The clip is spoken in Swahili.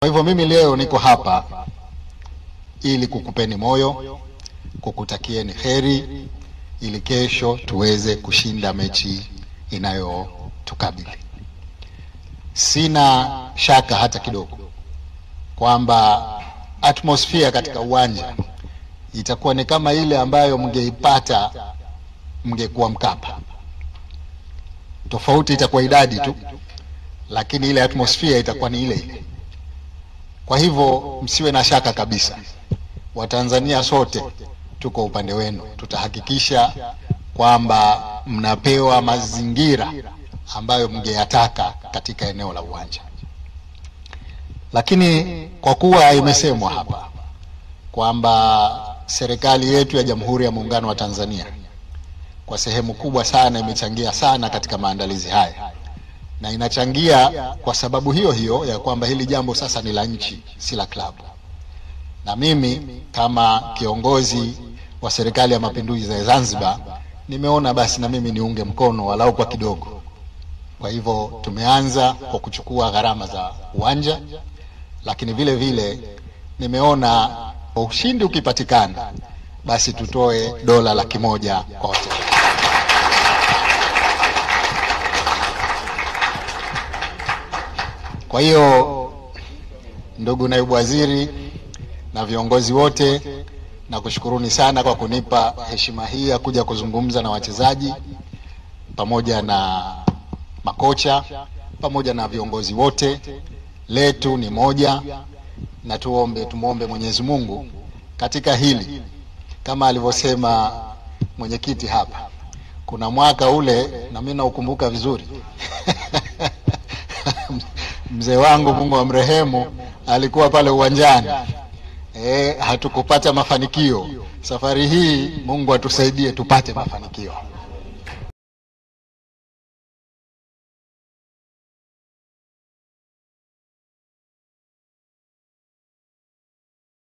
Kwa hivyo mimi leo niko hapa ili kukupeni moyo, kukutakieni heri ili kesho tuweze kushinda mechi inayotukabili. Sina shaka hata kidogo kwamba atmosphere katika uwanja itakuwa ni kama ile ambayo mngeipata mngekuwa Mkapa. Tofauti itakuwa idadi tu, lakini ile atmosphere itakuwa ni ile ile. Kwa hivyo msiwe na shaka kabisa. Watanzania sote tuko upande wenu. Tutahakikisha kwamba mnapewa mazingira ambayo mngeyataka katika eneo la uwanja. Lakini kwa kuwa imesemwa hapa kwamba serikali yetu ya Jamhuri ya Muungano wa Tanzania kwa sehemu kubwa sana imechangia sana katika maandalizi haya, na inachangia kwa sababu hiyo hiyo ya kwamba hili jambo sasa ni la nchi, si la klabu. Na mimi kama kiongozi wa Serikali ya Mapinduzi ya Zanzibar nimeona basi na mimi niunge mkono walau kwa kidogo. Kwa hivyo tumeanza kwa kuchukua gharama za uwanja, lakini vile vile nimeona ushindi ukipatikana basi tutoe dola $100,000 kwa wote. Kwa hiyo ndugu naibu waziri na viongozi wote, nakushukuruni sana kwa kunipa heshima hii ya kuja kuzungumza na wachezaji pamoja na makocha pamoja na viongozi wote. Letu ni moja, na tumuombe Mwenyezi Mungu katika hili. Kama alivyosema mwenyekiti hapa, kuna mwaka ule na mimi naukumbuka vizuri mzee wangu Mungu amrehemu alikuwa pale uwanjani. Hatukupata mafanikio. Safari hii Mungu atusaidie tupate mafanikio.